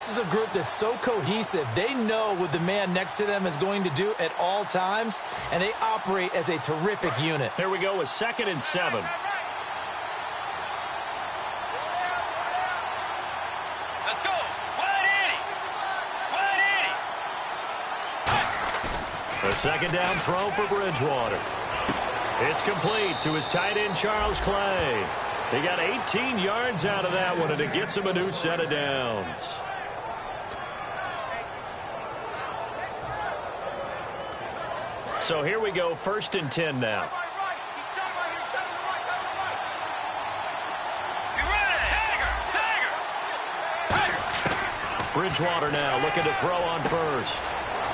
This is a group that's so cohesive. They know what the man next to them is going to do at all times, and they operate as a terrific unit. Here we go with 2nd and 7. Let's go. 180. A 2nd down throw for Bridgewater. It's complete to his tight end, Charles Clay. He got 18 yards out of that one, and it gets him a new set of downs. So here we go, 1st and 10 now. Bridgewater now looking to throw on 1st.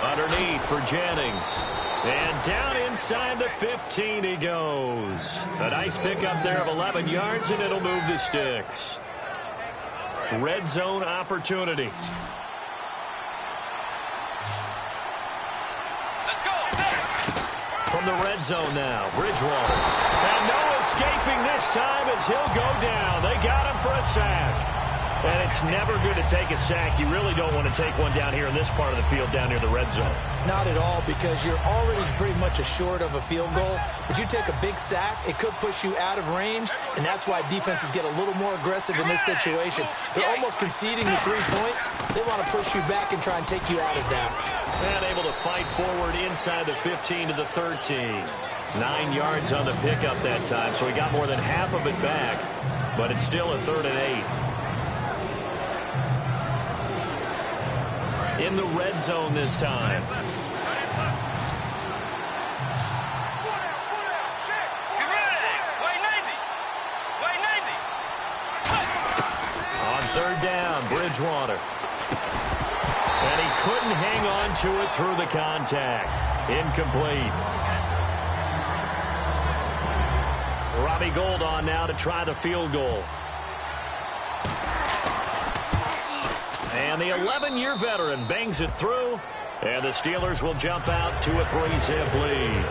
Underneath for Jennings. And down inside the 15 he goes. A nice pickup there of 11 yards, and it'll move the sticks. Red zone opportunity. Let's go. From the red zone now, Bridgewater. And no escaping this time as he'll go down. They got him for a sack. And it's never good to take a sack. You really don't want to take one down here in this part of the field down near the red zone. Not at all, because you're already pretty much assured of a field goal. But you take a big sack, it could push you out of range, and that's why defenses get a little more aggressive in this situation. They're almost conceding the 3 points. They want to push you back and try and take you out of that. And able to fight forward inside the 15 to the 13. 9 yards on the pickup that time, so he got more than half of it back. But it's still a 3rd and 8. In the red zone this time. On 3rd down, Bridgewater. And he couldn't hang on to it through the contact. Incomplete. Robbie Gould on now to try the field goal. And the 11-year veteran bangs it through, and the Steelers will jump out to a 3-zip lead.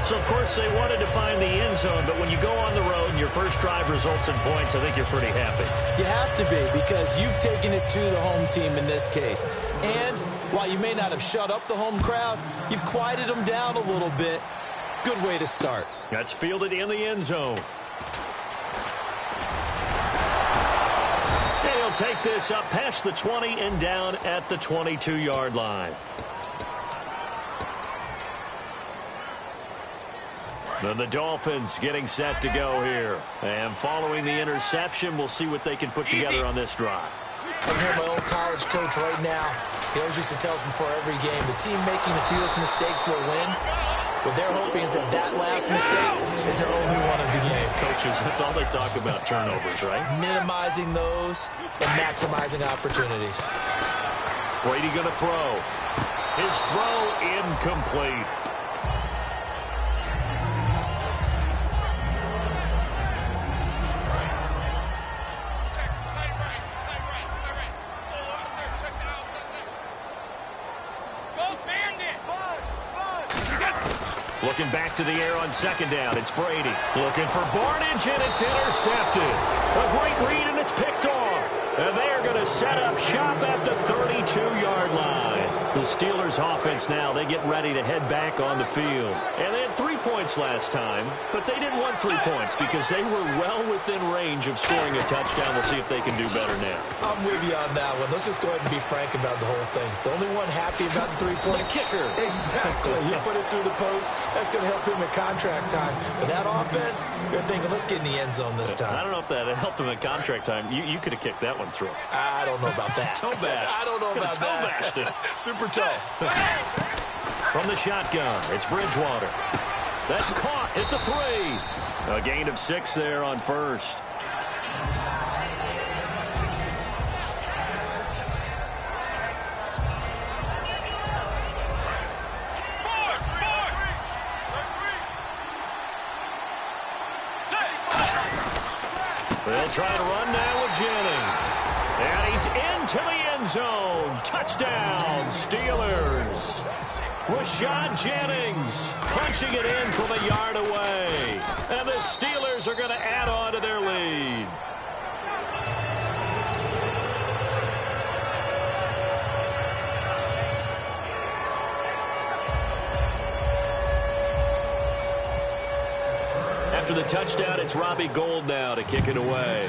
So, of course, they wanted to find the end zone, but when you go on the road and your first drive results in points, I think you're pretty happy. You have to be, because you've taken it to the home team in this case. And while you may not have shut up the home crowd, you've quieted them down a little bit. Good way to start. That's fielded in the end zone. He'll take this up past the 20 and down at the 22-yard line. Then the Dolphins getting set to go here. And following the interception, we'll see what they can put together on this drive. I'm here, my old college coach right now. He always used to tell us before every game, the team making the fewest mistakes will win. What they're hoping is that that last mistake is their only one of the game. Coaches, that's all they talk about, turnovers, right? Minimizing those and maximizing opportunities. Brady going to throw. His throw incomplete. Looking back to the air on 2nd down. It's Brady. Looking for Barnage, and it's intercepted. A great read, and it's picked off. And they are going to set up shop at the 32-yard line. The Steelers offense now, they get ready to head back on the field. And they had 3 points last time, but they didn't want 3 points because they were well within range of scoring a touchdown. We'll see if they can do better now. I'm with you on that one. Let's just go ahead and be frank about the whole thing. The only one happy about the 3-point kicker. Exactly. You put it through the post. That's going to help him at contract time. But that offense, you're thinking, let's get in the end zone this time. I don't know if that helped him at contract time. You could have kicked that one through. I don't know about that. Toe bash. I don't know about that. Super toe. From the shotgun, it's Bridgewater. That's caught at the 3. A gain of 6 there on 1st. They'll try to run now with Jennings. And he's into the end zone. Touchdown, Steelers. Rashad Jennings punching it in from a yard away. And the Steelers are going to add on to their lead. After the touchdown, it's Robbie Gould now to kick it away.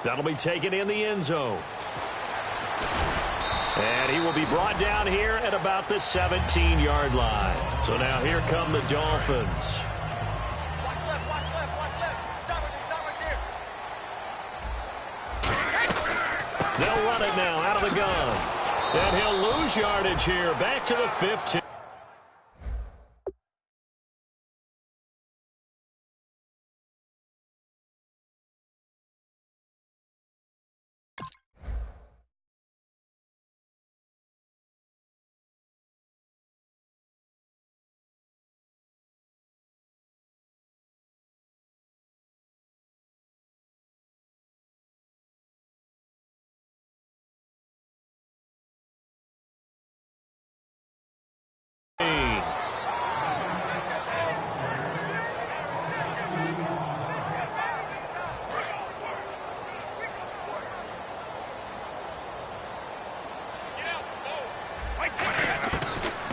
That'll be taken in the end zone. And he will be brought down here at about the 17-yard line. So now here come the Dolphins. Watch left, watch left, watch left. Stop right there. They'll run it now out of the gun. And he'll lose yardage here. Back to the 15.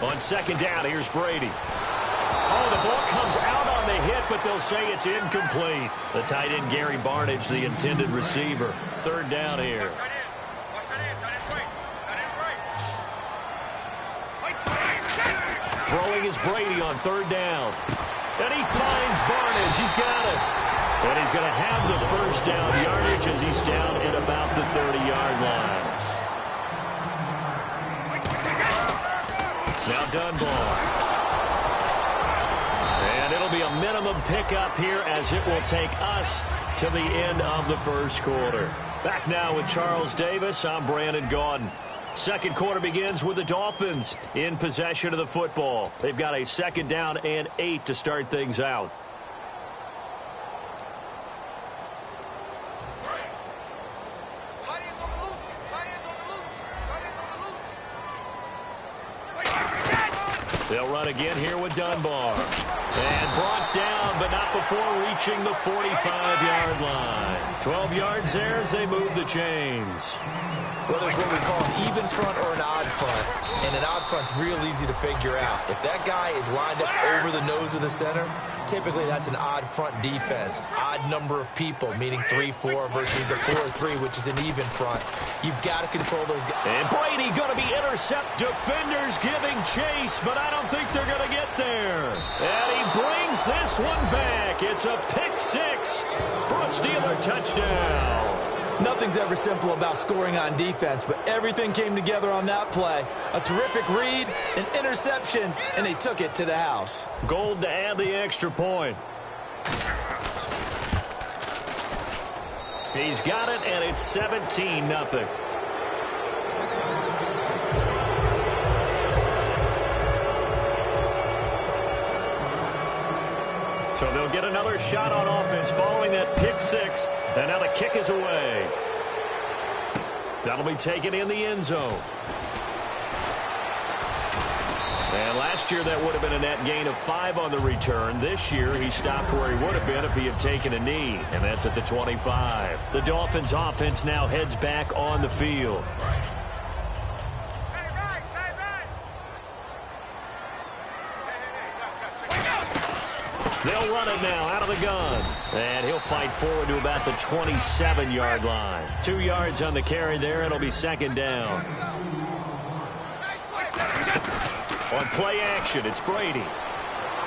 On second down, here's Brady. Oh, the ball comes out on the hit, but they'll say it's incomplete. The tight end, Gary Barnidge, the intended receiver. Third down here. Throwing is Brady on third down. And he finds Barnidge. He's got it. And he's going to have the first down yardage as he's down at about the 30-yard line. Now Dunbar. And it'll be a minimum pickup here as it will take us to the end of the first quarter. Back now with Charles Davis. I'm Brandon Gaudin. Second quarter begins with the Dolphins in possession of the football. They've got a second down and 8 to start things out. They'll run again here with Dunbar. And brought down, but not before reaching the 45-yard line. 12 yards there as they move the chains. Well, there's what we call an even front or an odd front. And an odd front's real easy to figure out. If that guy is lined up over the nose of the center, typically that's an odd front defense. Odd number of people, meaning 3-4 versus the 4-3, which is an even front. You've got to control those guys. And Brady going to be intercepted. Defenders giving chase, but I don't think they're going to get there. And he brings this one back. It's a pick six for a Steeler touchdown. Nothing's ever simple about scoring on defense, but everything came together on that play. A terrific read, an interception, and they took it to the house. Gould to add the extra point. He's got it, and it's 17-0. So they'll get another shot on offense following that pick six. And now the kick is away. That'll be taken in the end zone. And last year that would have been a net gain of 5 on the return. This year he stopped where he would have been if he had taken a knee. And that's at the 25. The Dolphins offense now heads back on the field. They'll run it now out of the gun. And he'll fight forward to about the 27-yard line. 2 yards on the carry there. It'll be second down. On play action, it's Brady.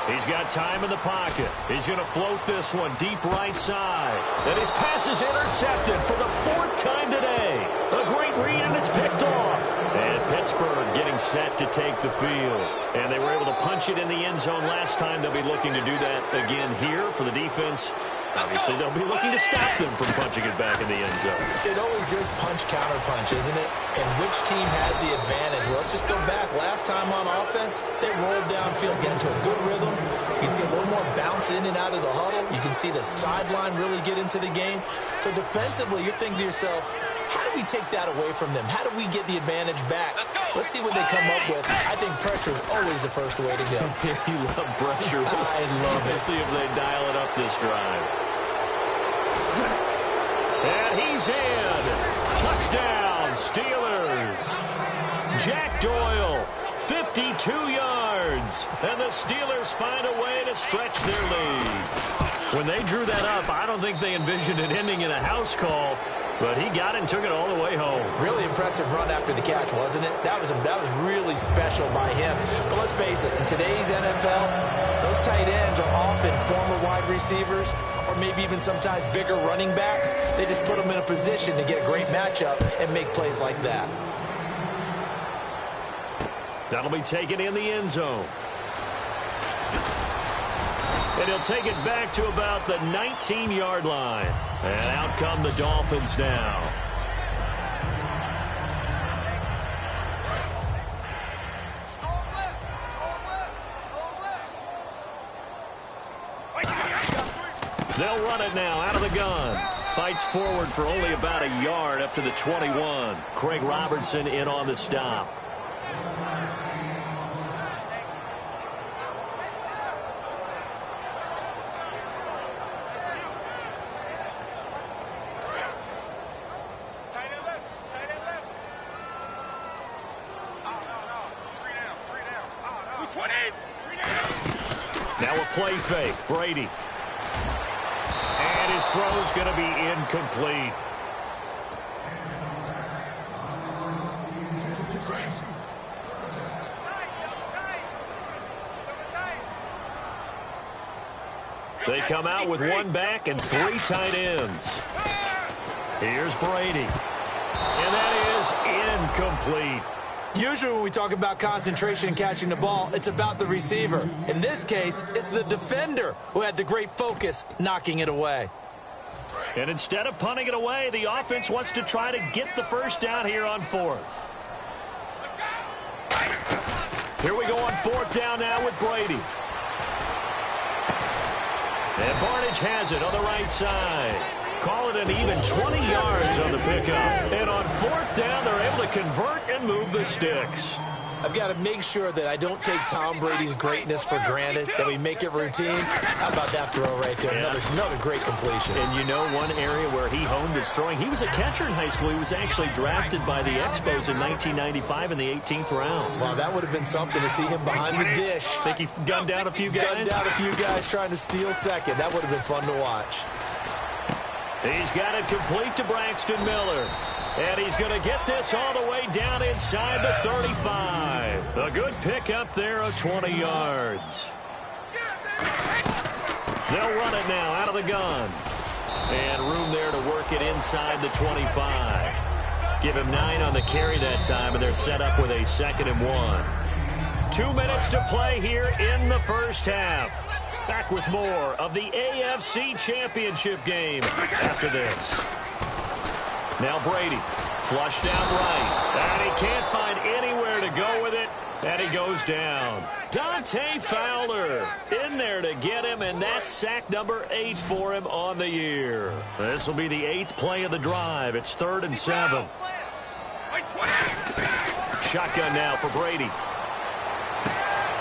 He's got time in the pocket. He's going to float this one deep right side. And his pass is intercepted for the 4th time today. A great read, and it's picked off. And Pittsburgh getting set to take the field. And they were able to punch it in the end zone last time. They'll be looking to do that again here for the defense. Obviously, they'll be looking to stop them from punching it back in the end zone. It always is punch-counter-punch, isn't it? And which team has the advantage? Well, let's just go back. Last time on offense, they rolled downfield, get into a good rhythm. You can see a little more bounce in and out of the huddle. You can see the sideline really get into the game. So defensively, you're thinking to yourself, how do we take that away from them? How do we get the advantage back? Let's see what they come up with. I think pressure is always the first way to go. You love pressure. I love it. Let's see if they dial it up this drive. And he's in. Touchdown, Steelers. Jack Doyle 52 yards. And the Steelers find a way to stretch their lead. When they drew that up, I don't think they envisioned it ending in a house call. But he got it and took it all the way home. Really impressive run after the catch, wasn't it? That was really special by him. But let's face it, in today's NFL, those tight ends are often former wide receivers or maybe even sometimes bigger running backs. They just put them in a position to get a great matchup and make plays like that. That'll be taken in the end zone. And he'll take it back to about the 19-yard line. And out come the Dolphins now. Strong left, strong left, strong left. They'll run it now out of the gun. Fights forward for only about a yard up to the 21. Craig Robertson in on the stop. Now a play fake. Brady. And his throw's going to be incomplete. They come out with one back and three tight ends. Here's Brady. And that is incomplete. Usually when we talk about concentration and catching the ball, it's about the receiver. In this case, it's the defender who had the great focus knocking it away. And instead of punting it away, the offense wants to try to get the first down here on fourth. Here we go on fourth down now with Brady. And Barnidge has it on the right side. Call it an even 20 yards on the pickup. And on fourth down, they're able to convert and move the sticks. I've got to make sure that I don't take Tom Brady's greatness for granted, that we make it routine. How about that throw right there? Yeah. Another great completion. And you know one area where he honed his throwing? He was a catcher in high school. He was actually drafted by the Expos in 1995 in the 18th round. Wow, that would have been something to see him behind the dish. Think he gunned down a few guys? Gunned down a few guys trying to steal second. That would have been fun to watch. He's got it complete to Braxton Miller. And he's going to get this all the way down inside the 35. A good pick up there of 20 yards. They'll run it now out of the gun. And room there to work it inside the 25. Give him 9 on the carry that time, and they're set up with a 2nd and 1. 2 minutes to play here in the first half. Back with more of the AFC Championship game after this. Now Brady, flushed out right, and he can't find anywhere to go with it, and he goes down. Dante Fowler in there to get him, and that's sack number 8 for him on the year. This will be the 8th play of the drive. It's 3rd and 7. Shotgun now for Brady.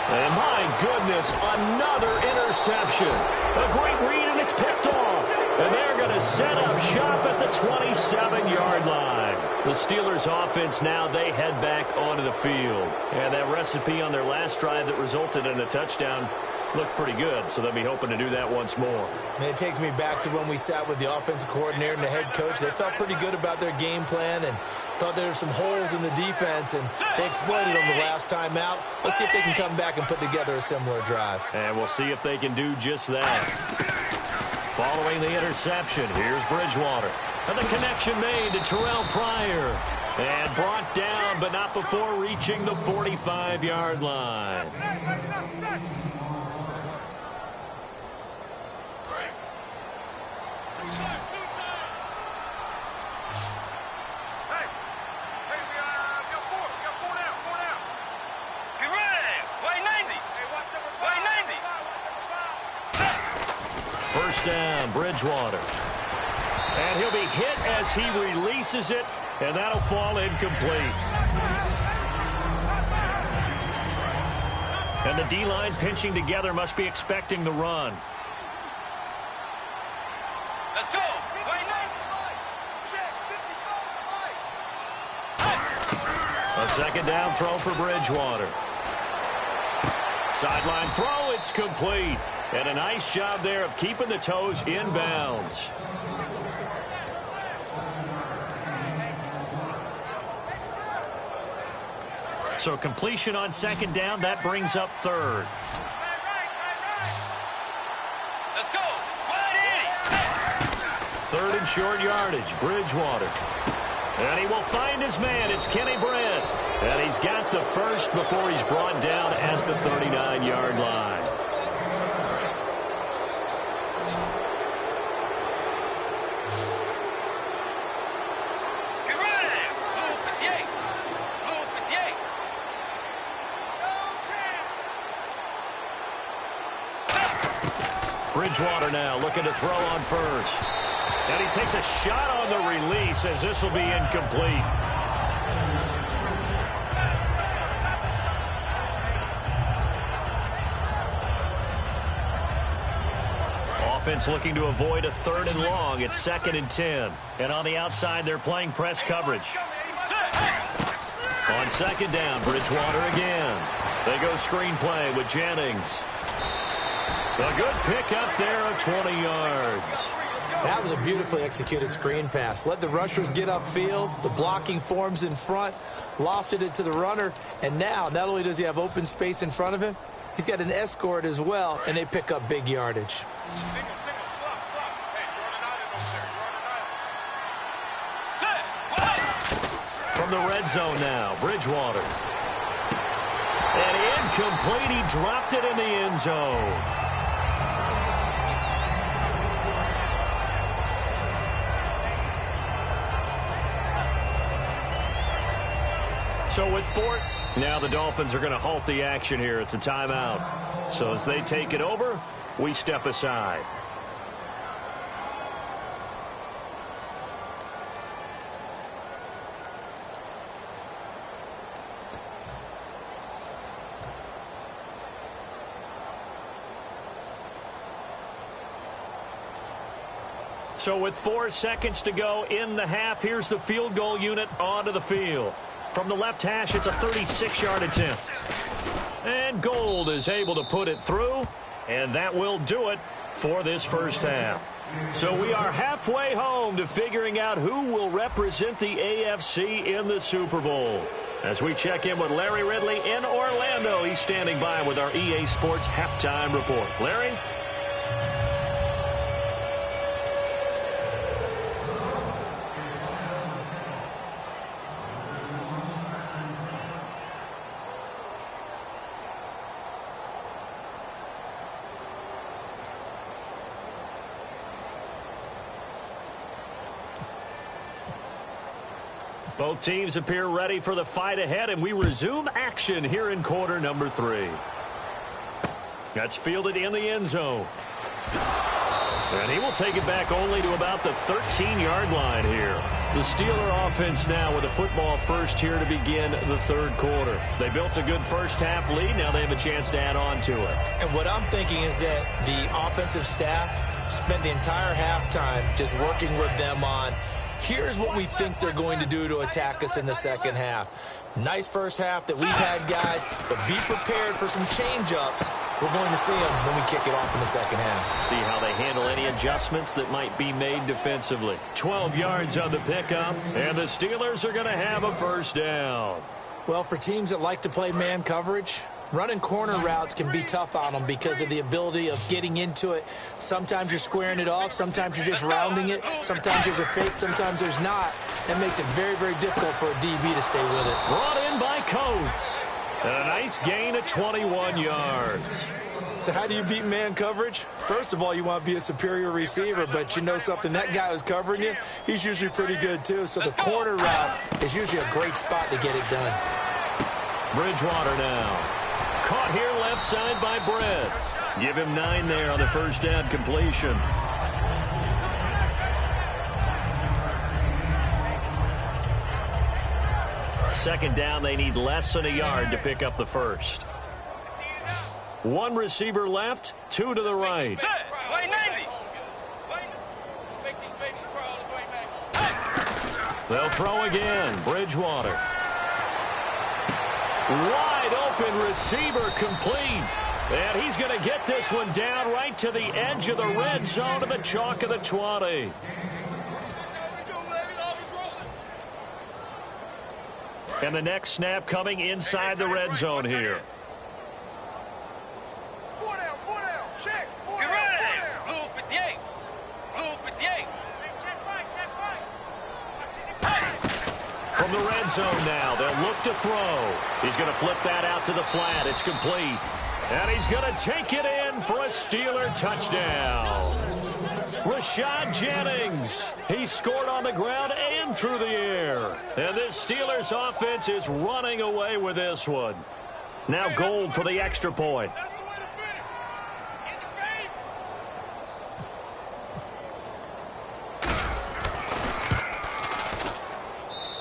And my goodness, another interception. A great read, and it's picked off. And they're going to set up shop at the 27-yard line. The Steelers' offense now, they head back onto the field. And that recipe on their last drive that resulted in a touchdown looked pretty good, so they'll be hoping to do that once more. And it takes me back to when we sat with the offensive coordinator and the head coach. They felt pretty good about their game plan and thought there were some holes in the defense, and they exploited them the last time out. Let's see if they can come back and put together a similar drive. And we'll see if they can do just that. Following the interception, here's Bridgewater. And the connection made to Terrell Pryor. And brought down, but not before reaching the 45-yard line. First down, Bridgewater. And he'll be hit as he releases it, and that'll fall incomplete. And the D-line pinching together must be expecting the run. Let's go. A second down throw for Bridgewater. Sideline throw, it's complete. And a nice job there of keeping the toes in bounds. So completion on second down, that brings up third. Let's go. Third and short yardage, Bridgewater. And he will find his man. It's Kenny Brent. And he's got the first before he's brought down at the 39-yard line. Bridgewater now looking to throw on first. And he takes a shot on the release as this will be incomplete. Offense looking to avoid a third and long. It's 2nd and 10. And on the outside, they're playing press coverage. On second down, Bridgewater again. They go screenplay with Jennings. A good pick up there of 20 yards. That was a beautifully executed screen pass. Let the rushers get upfield. The blocking forms in front. Lofted it to the runner. And now, not only does he have open space in front of him, he's got an escort as well, and they pick up big yardage. Single, slop. Hey, you're From on the red zone now, Bridgewater. And incomplete. He dropped it in the end zone. So with 4, now the Dolphins are going to halt the action here. It's a timeout. So as they take it over, we step aside. So with 4 seconds to go in the half, here's the field goal unit onto the field. From the left hash, it's a 36-yard attempt. And Gold is able to put it through, and that will do it for this first half. So we are halfway home to figuring out who will represent the AFC in the Super Bowl. As we check in with Larry Ridley in Orlando, he's standing by with our EA Sports halftime report. Larry? Both teams appear ready for the fight ahead, and we resume action here in quarter number 3. That's fielded in the end zone. And he will take it back only to about the 13-yard line here. The Steeler offense now with a football first here to begin the third quarter. They built a good first half lead. Now they have a chance to add on to it. And what I'm thinking is that the offensive staff spent the entire halftime just working with them on, here's what we think they're going to do to attack us in the second half. Nice first half that we've had, guys, but be prepared for some change-ups. We're going to see them when we kick it off in the second half. See how they handle any adjustments that might be made defensively. 12 yards on the pickup, and the Steelers are going to have a first down. Well, for teams that like to play man coverage, running corner routes can be tough on them because of the ability of getting into it. Sometimes you're squaring it off. Sometimes you're just rounding it. Sometimes there's a fake. Sometimes there's not. That makes it very, very difficult for a DB to stay with it. Brought in by Coates. And a nice gain of 21 yards. So how do you beat man coverage? First of all, you want to be a superior receiver, but you know something, that guy who's covering you, he's usually pretty good too. So the corner route is usually a great spot to get it done. Bridgewater now. Caught here left side by Brett. Give him 9 there on the first down completion. Second down, they need less than a yard to pick up the first. 1 receiver left, 2 to the right. They'll throw again. Bridgewater. Wide open receiver complete. And he's going to get this one down right to the edge of the red zone to the chalk of the 20. And the next snap coming inside the red zone here. From the red zone now, they'll look to throw. He's going to flip that out to the flat. It's complete. And he's going to take it in for a Steeler touchdown. Rashad Jennings. He scored on the ground and through the air. And this Steelers offense is running away with this one. Now Gold for the extra point.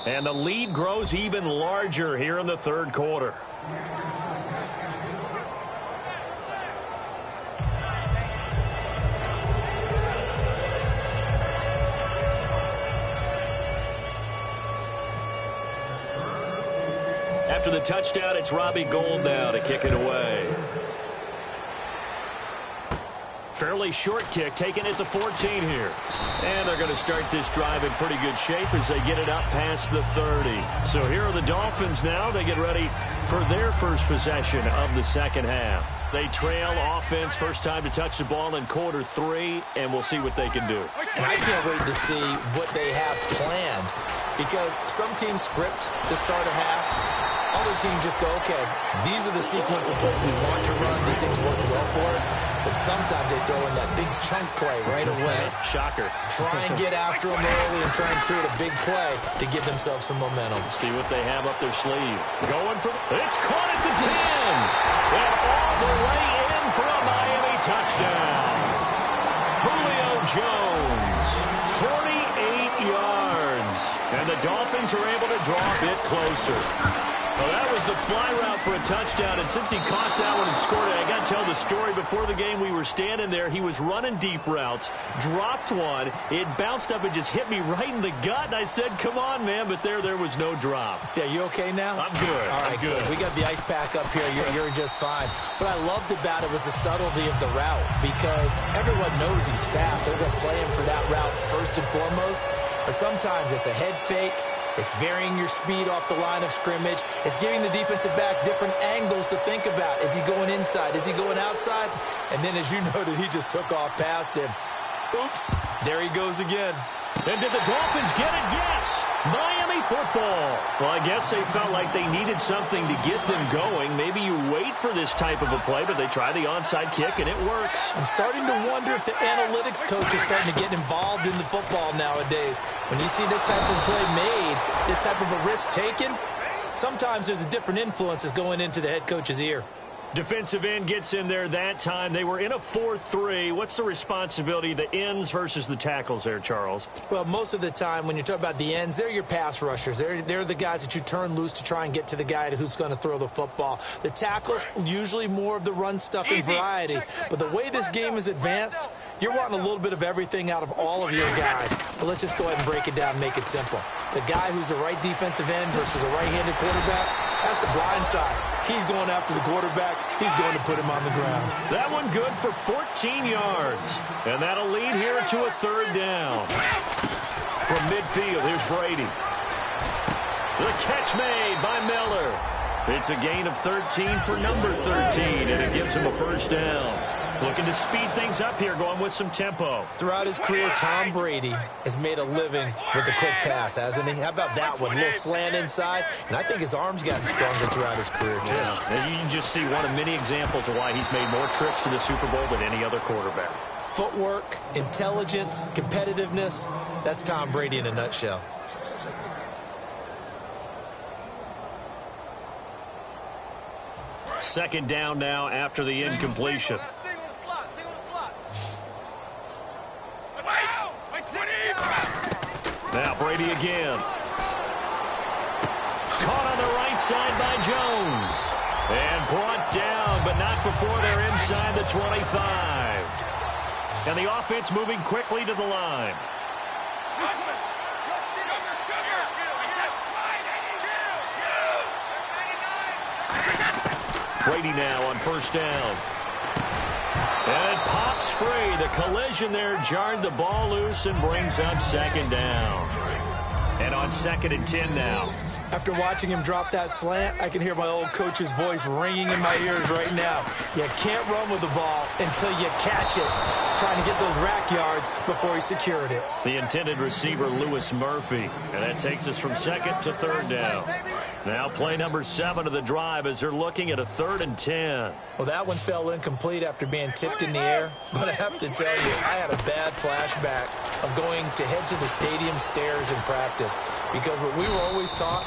And the lead grows even larger here in the third quarter. After the touchdown, it's Robbie Gould now to kick it away. Fairly short kick, taking it to 14 here. And they're going to start this drive in pretty good shape as they get it up past the 30. So here are the Dolphins now. They get ready for their first possession of the second half. They trail offense, first time to touch the ball in quarter 3, and we'll see what they can do. And I can't wait to see what they have planned, because some teams script to start a half. Other teams just go, okay, these are the sequence of plays we want to run. These things worked well for us. But sometimes they throw in that big chunk play right away. Shocker. Try and get after them early and try and create a big play to give themselves some momentum. See what they have up their sleeve. Going for it's caught at the 10. And all the way in for a Miami touchdown. Julio Jones, 48 yards. And the Dolphins are able to draw a bit closer. Well, that was the fly route for a touchdown, and since he caught that one and scored it, I got to tell the story. Before the game, we were standing there. He was running deep routes, dropped one. It bounced up and just hit me right in the gut, and I said, come on, man, but there was no drop. Yeah, you okay now? I'm good. All right, good. We got the ice pack up here. You're just fine. What I loved about it was the subtlety of the route, because everyone knows he's fast. They're going to play him for that route first and foremost, but sometimes it's a head fake. It's varying your speed off the line of scrimmage. It's giving the defensive back different angles to think about. Is he going inside? Is he going outside? And then, as you noted, he just took off past him. Oops, there he goes again. And did the Dolphins get it? Yes. Miami football. Well, I guess they felt like they needed something to get them going. Maybe you wait for this type of a play, but they try the onside kick, and it works. I'm starting to wonder if the analytics coach is starting to get involved in the football nowadays. When you see this type of play made, this type of a risk taken, sometimes there's a different influence that's going into the head coach's ear. Defensive end gets in there that time. They were in a 4-3. What's the responsibility of the ends versus the tackles there, Charles? Well, most of the time when you talk about the ends, they're your pass rushers. They're the guys that you turn loose to try and get to the guy who's going to throw the football. The tackles, usually more of the run-stuffing variety. But the way this game is advanced, you're wanting a little bit of everything out of all of your guys. But let's just go ahead and break it down and make it simple. The guy who's the right defensive end versus a right-handed quarterback, that's the blind side. He's going after the quarterback. He's going to put him on the ground. That one good for 14 yards. And that'll lead here to a third down. From midfield, here's Brady. The catch made by Miller. It's a gain of 13 for number 13, and it gives him a first down. Looking to speed things up here, going with some tempo. Throughout his career, Tom Brady has made a living with the quick pass, hasn't he? How about that one? A little slant inside, and I think his arm's gotten stronger throughout his career, too. Yeah. And you can just see one of many examples of why he's made more trips to the Super Bowl than any other quarterback. Footwork, intelligence, competitiveness, that's Tom Brady in a nutshell. Second down now after the incompletion. Now Brady again. Caught on the right side by Jones. And brought down, but not before they're inside the 25. And the offense moving quickly to the line. Brady now on first down. And it pops free. The collision there jarred the ball loose and brings up second down. And on 2nd and 10 now. After watching him drop that slant, I can hear my old coach's voice ringing in my ears right now. You can't run with the ball until you catch it. Trying to get those rack yards before he secured it. The intended receiver, Lewis Murphy. And that takes us from 2nd to 3rd down. Now play number 7 of the drive as they're looking at a 3rd and 10. Well, that one fell incomplete after being tipped in the air. But I have to tell you, I had a bad flashback of going to head to the stadium stairs in practice. Because what we were always taught,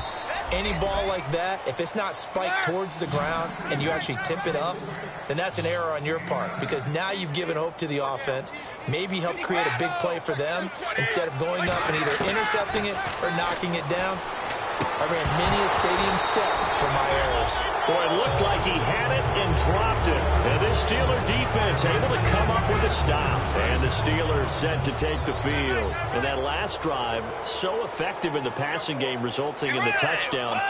any ball like that, if it's not spiked towards the ground and you actually tip it up, then that's an error on your part, because now you've given hope to the offense, maybe help create a big play for them instead of going up and either intercepting it or knocking it down. I ran many a stadium step for my errors. Boy, it looked like he had it and dropped it. And this Steeler defense able to come up with a stop. And the Steelers set to take the field. And that last drive, so effective in the passing game, resulting in the touchdown.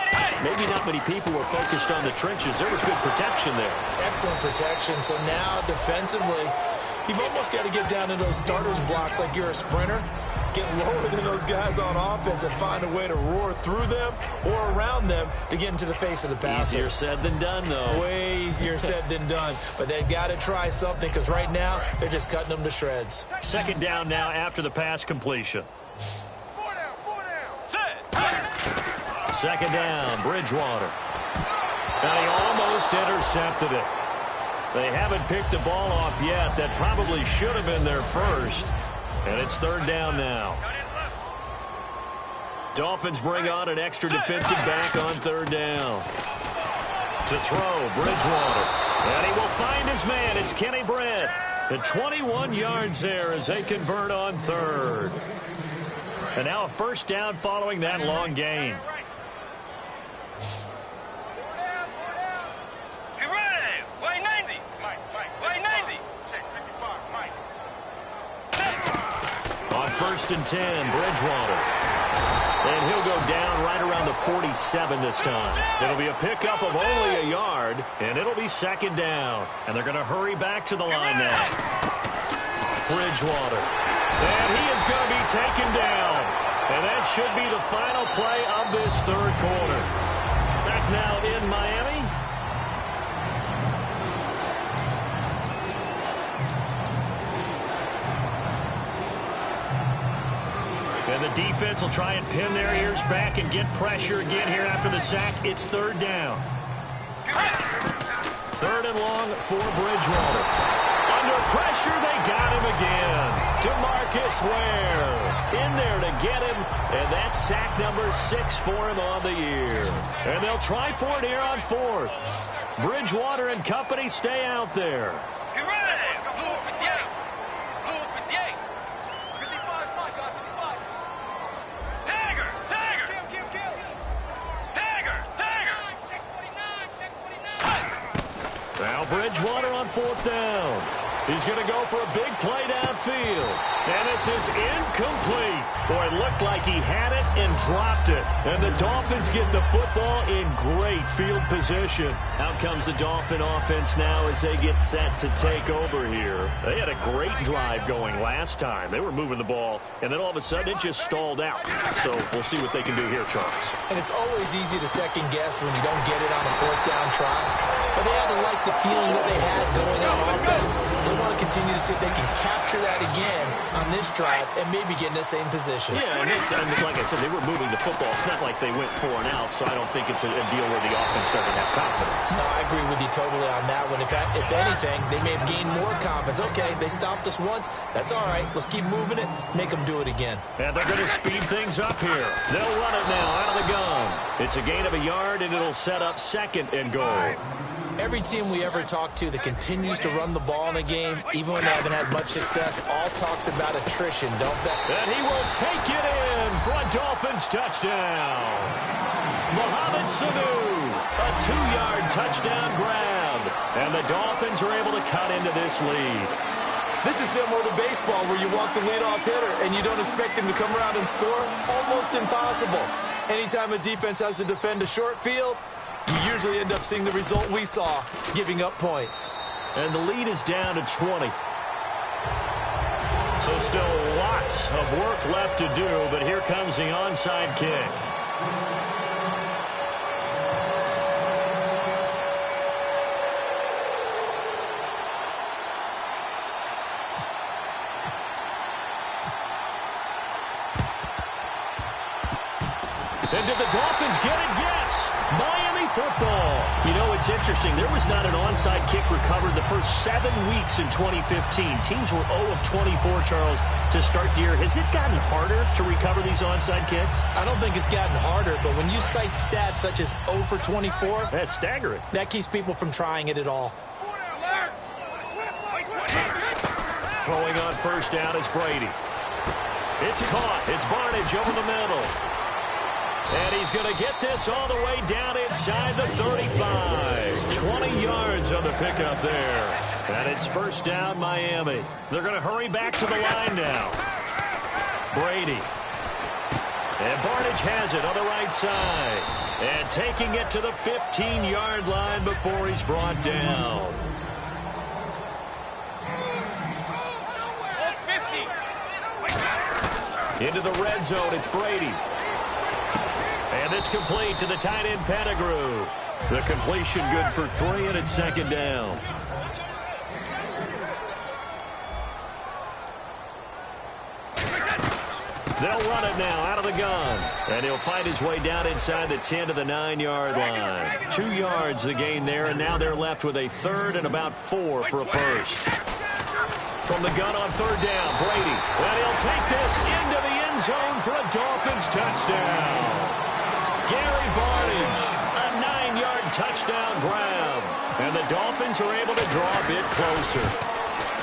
Maybe not many people were focused on the trenches. There was good protection there. Excellent protection. So now, defensively, you've almost got to get down to those starters blocks like you're a sprinter. Get lower than those guys on offense and find a way to roar through them or around them to get into the face of the passer. Easier said than done, though. Way easier said than done. But they've got to try something, because right now they're just cutting them to shreds. 2nd down now after the pass completion. 2nd down, Bridgewater. And he almost intercepted it. They haven't picked a ball off yet. That probably should have been their first. And it's 3rd down now. Dolphins bring on an extra defensive back on 3rd down. To throw, Bridgewater. And he will find his man. It's Kenny Brett. The 21 yards there as they convert on 3rd. And now a 1st down following that long gain. On 1st and 10, Bridgewater. And he'll go down right around the 47 this time. It'll be a pickup of only a yard, and it'll be 2nd down. And they're going to hurry back to the line now. Bridgewater. And he is going to be taken down. And that should be the final play of this 3rd quarter. Back now in Miami. And the defense will try and pin their ears back and get pressure again here after the sack. It's 3rd down. 3rd and long for Bridgewater. Under pressure, they got him again. DeMarcus Ware in there to get him. And that's sack number 6 for him on the year. And they'll try for it here on 4th. Bridgewater and company stay out there. Now Bridgewater on 4th down. He's going to go for a big play downfield. And this is incomplete. Boy, it looked like he had it and dropped it. And the Dolphins get the football in great field position. Out comes the Dolphin offense now as they get set to take over here. They had a great drive going last time. They were moving the ball, and then all of a sudden it just stalled out. So we'll see what they can do here, Charles. And it's always easy to second guess when you don't get it on a 4th down try. But they had to like the feeling that they had going on offense. They want to continue to see if they can capture that again on this drive and maybe get in the same position. Yeah, and like I said, they were moving the football. It's not like they went 4 and out, so I don't think it's a deal where the offense doesn't have confidence. No, I agree with you totally on that one. If anything, they may have gained more confidence. Okay, they stopped us once. That's all right. Let's keep moving it. Make them do it again. And they're going to speed things up here. They'll run it now out of the gun. It's a gain of a yard, and it'll set up 2nd and goal. Every team we ever talk to that continues to run the ball in a game, even when they haven't had much success, all talks about attrition, don't they? And he will take it in for a Dolphins touchdown. Mohamed Sanu, a 2-yard touchdown grab. And the Dolphins are able to cut into this lead. This is similar to baseball where you walk the leadoff hitter and you don't expect him to come around and score. Almost impossible. Anytime a defense has to defend a short field, you usually end up seeing the result we saw, giving up points. and the lead is down to 20. So still lots of work left to do, but here comes the onside kick. And did the Dolphins get it? Yes. Miami football. You know, it's interesting. There was not an onside kick recovered the first 7 weeks in 2015. Teams were 0 of 24, Charles, to start the year. Has it gotten harder to recover these onside kicks? I don't think it's gotten harder, but when you cite stats such as 0 for 24, that's staggering. That keeps people from trying it at all. Throwing on first down is Brady. It's caught. It's Barnidge over the middle. And he's going to get this all the way down inside the 35. 20 yards on the pickup there. And it's first down, Miami. They're going to hurry back to the line now. Brady. And Barnidge has it on the right side. And taking it to the 15-yard line before he's brought down. Into the red zone, it's Brady. And this complete to the tight end, Pettigrew. The completion good for 3, and it's second down. They'll run it now out of the gun. And he'll fight his way down inside the 10 to the 9-yard line. 2 yards the gain there, and now they're left with a third and about 4 for a first. From the gun on third down, Brady. And he'll take this into the end zone for a Dolphins touchdown. Gary Barnidge, a 9-yard touchdown grab. And the Dolphins are able to draw a bit closer.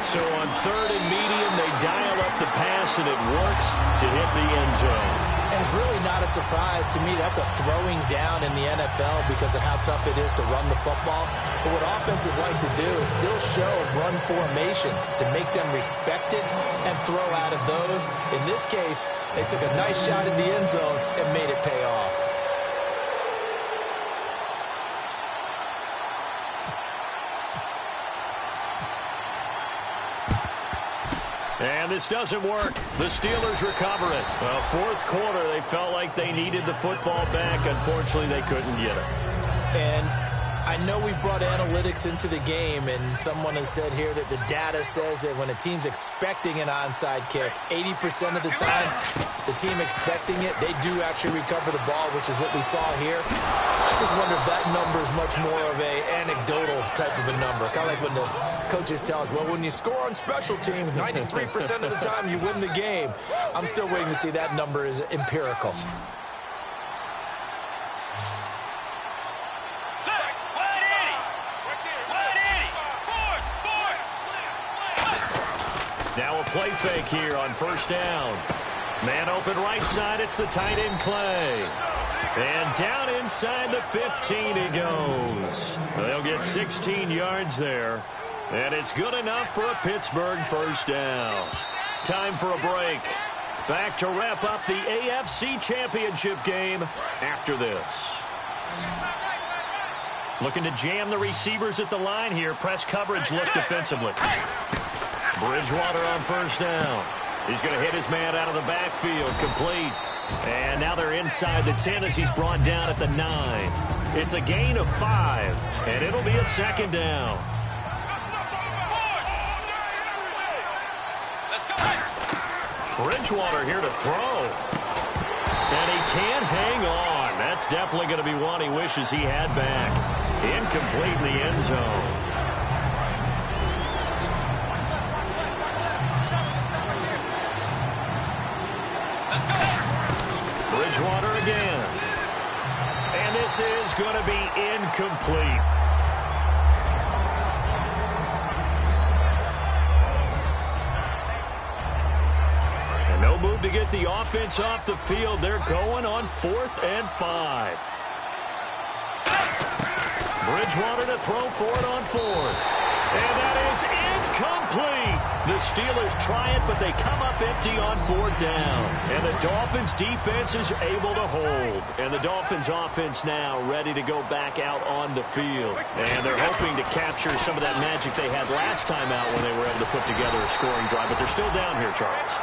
So on third and medium, they dial up the pass, and it works to hit the end zone. And it's really not a surprise to me. That's a throwing down in the NFL because of how tough it is to run the football. But what offenses like to do is still show run formations to make them respect it and throw out of those. In this case, they took a nice shot at the end zone and made it pay off. And this doesn't work. The Steelers recover it. Fourth quarter, they felt like they needed the football back. Unfortunately, they couldn't get it. And I know we brought analytics into the game, and someone has said here that the data says that when a team's expecting an onside kick, 80% of the time, the team expecting it, they do actually recover the ball, which is what we saw here. I just wonder if that number is much more of a anecdotal type of a number. Kind of like when the coaches tell us, well, when you score on special teams, 93% of the time you win the game. I'm still waiting to see that number is empirical. Now a play fake here on first down. Man open right side, it's the tight end Clay. And down inside the 15 he goes. They'll get 16 yards there. And it's good enough for a Pittsburgh first down. Time for a break. Back to wrap up the AFC Championship game after this. Looking to jam the receivers at the line here. Press coverage look defensively. Bridgewater on first down. He's going to hit his man out of the backfield. Complete. And now they're inside the 10 as he's brought down at the 9. It's a gain of 5, and it'll be a second down. Bridgewater here to throw. And he can't hang on. That's definitely going to be one he wishes he had back. Incomplete in the end zone. Bridgewater again. And this is going to be incomplete. And no move to get the offense off the field. They're going on 4th and 5. Bridgewater to throw for it on fourth. And that is incomplete. The Steelers try it, but they come up empty on fourth down. And the Dolphins' defense is able to hold. And the Dolphins' offense now ready to go back out on the field. And they're hoping to capture some of that magic they had last time out when they were able to put together a scoring drive. But they're still down here, Charles.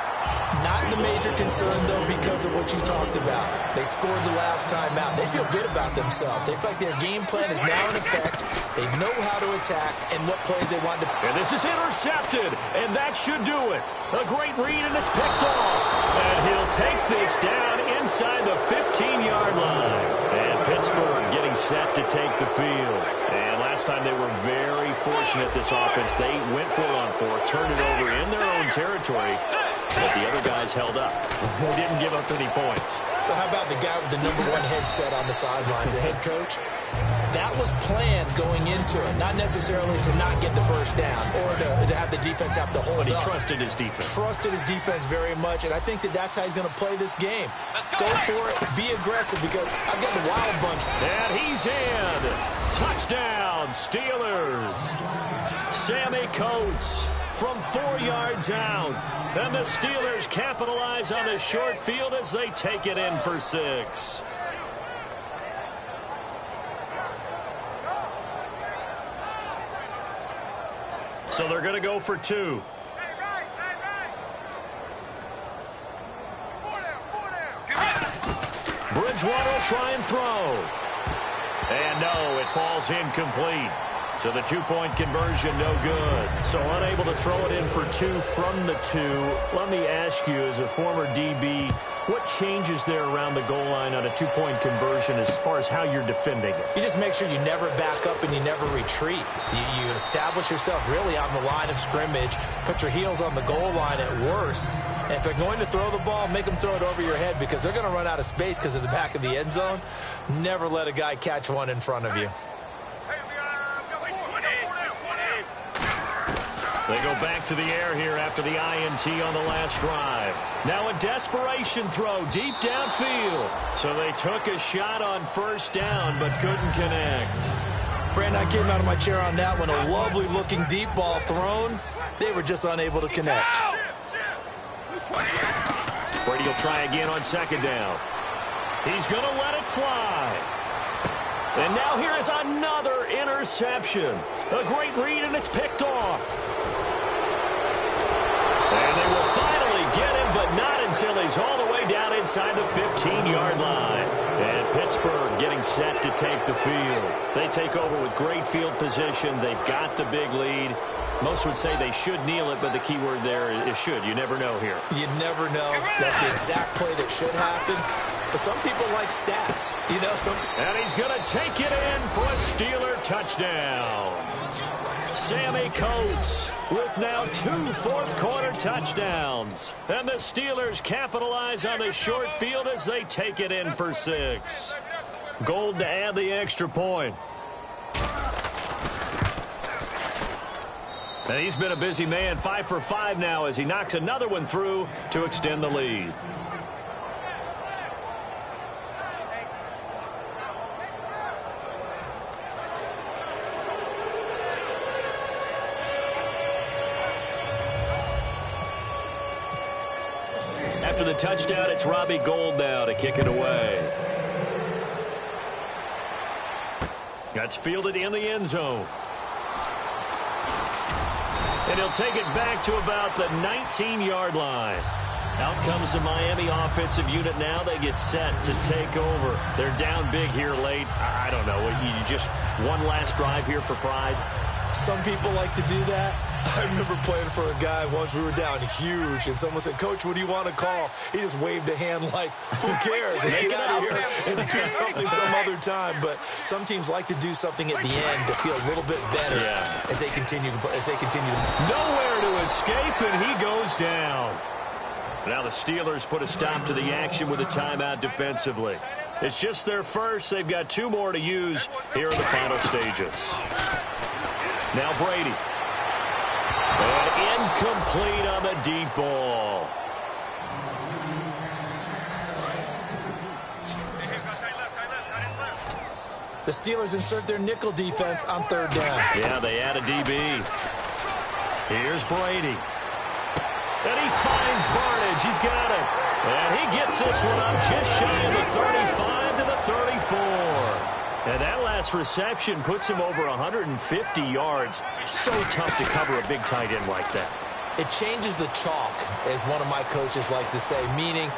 Not the major concern, though, because of what you talked about. They scored the last time out. They feel good about themselves. They feel like their game plan is now in effect. They know how to attack and what plays they want to. And this is intercepted, and that should do it. A great read, and it's picked off. And he'll take this down inside the 15-yard line. And Pittsburgh getting set to take the field. And last time they were very fortunate, this offense. They went for it on fourth, turned it over in their own territory. But the other guys held up. They didn't give up any points. So how about the guy with the #1 headset on the sidelines, the head coach? That was planned going into it, not necessarily to not get the first down or to have the defense have to hold up. But he trusted his defense. Trusted his defense very much, and I think that's how he's going to play this game. Go for it. Be aggressive because I've got the wild bunch. And he's in. Touchdown, Steelers. Sammy Coates from 4 yards out. And the Steelers capitalize on the short field as they take it in for 6. So they're going to go for 2. Bridgewater will try and throw. And no, it falls incomplete. So the two-point conversion, no good. So unable to throw it in for 2 from the 2. Let me ask you, as a former DB, what changes there around the goal line on a two-point conversion as far as how you're defending it? You just make sure you never back up and you never retreat. You establish yourself really on the line of scrimmage, put your heels on the goal line at worst. And if they're going to throw the ball, make them throw it over your head because they're going to run out of space because of the back of the end zone. Never let a guy catch one in front of you. They go back to the air here after the INT on the last drive. Now a desperation throw deep downfield. So they took a shot on first down but couldn't connect. Brandon, I came out of my chair on that one. A lovely-looking deep ball thrown. They were just unable to connect. Brady will try again on second down. He's going to let it fly. And now here is another interception. A great read, and it's picked off. And they will finally get him, but not until he's all the way down inside the 15-yard line. And Pittsburgh getting set to take the field. They take over with great field position. They've got the big lead. Most would say they should kneel it, but the key word there is should. You never know here. You never know. That's the exact play that should happen. But some people like stats. You know, And he's going to take it in for a Steeler touchdown. Sammy Coates with now 2 fourth-quarter touchdowns. And the Steelers capitalize on the short field as they take it in for 6. Gold to add the extra point. And he's been a busy man, 5 for 5 now as he knocks another one through to extend the lead. After the touchdown, it's Robbie Gould now to kick it away. That's fielded in the end zone. And he'll take it back to about the 19-yard line. Out comes the Miami offensive unit now. They get set to take over. They're down big here late. I don't know. You just one last drive here for pride? Some people like to do that. I remember playing for a guy once. We were down huge, and someone said, "Coach, what do you want to call?" He just waved a hand like, "Who cares? Let's get out of here and do something some other time." But some teams like to do something at the end to feel a little bit better as they continue to play. Nowhere to escape, and he goes down. Now the Steelers put a stop to the action with a timeout defensively. It's just their first. They've got 2 more to use here in the final stages. Now Brady. And incomplete on the deep ball. The Steelers insert their nickel defense on third down. Yeah, they add a DB. Here's Brady. And he finds Barnage. He's got it. And he gets this one up just shy of the 35 to the 34. And that last reception puts him over 150 yards. So tough to cover a big tight end like that. It changes the chalk, as one of my coaches like to say, meaning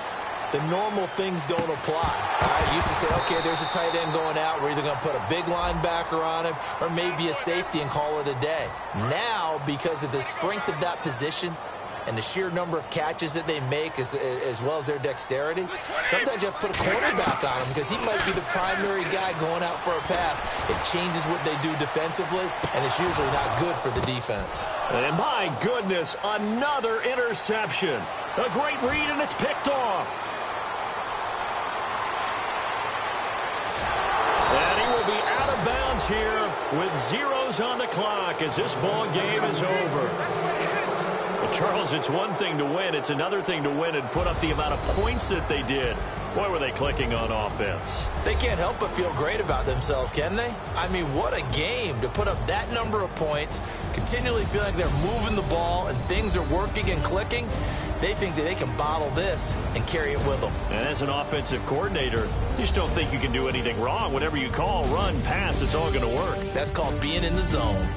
the normal things don't apply. I used to say, okay, there's a tight end going out. We're either going to put a big linebacker on him or maybe a safety and call it a day. Now, because of the strength of that position and the sheer number of catches that they make as well as their dexterity, sometimes you have to put a quarterback on him because he might be the primary guy going out for a pass. It changes what they do defensively, and it's usually not good for the defense. And my goodness, another interception. A great read, and it's picked off. And he will be out of bounds here with zeros on the clock as this ball game is over. Well, Charles, it's one thing to win. It's another thing to win and put up the amount of points that they did. Boy, were they clicking on offense. They can't help but feel great about themselves, can they? I mean, what a game to put up that number of points, continually feel like they're moving the ball and things are working and clicking. They think that they can bottle this and carry it with them. And as an offensive coordinator, you just don't think you can do anything wrong. Whatever you call, run, pass, it's all going to work. That's called being in the zone.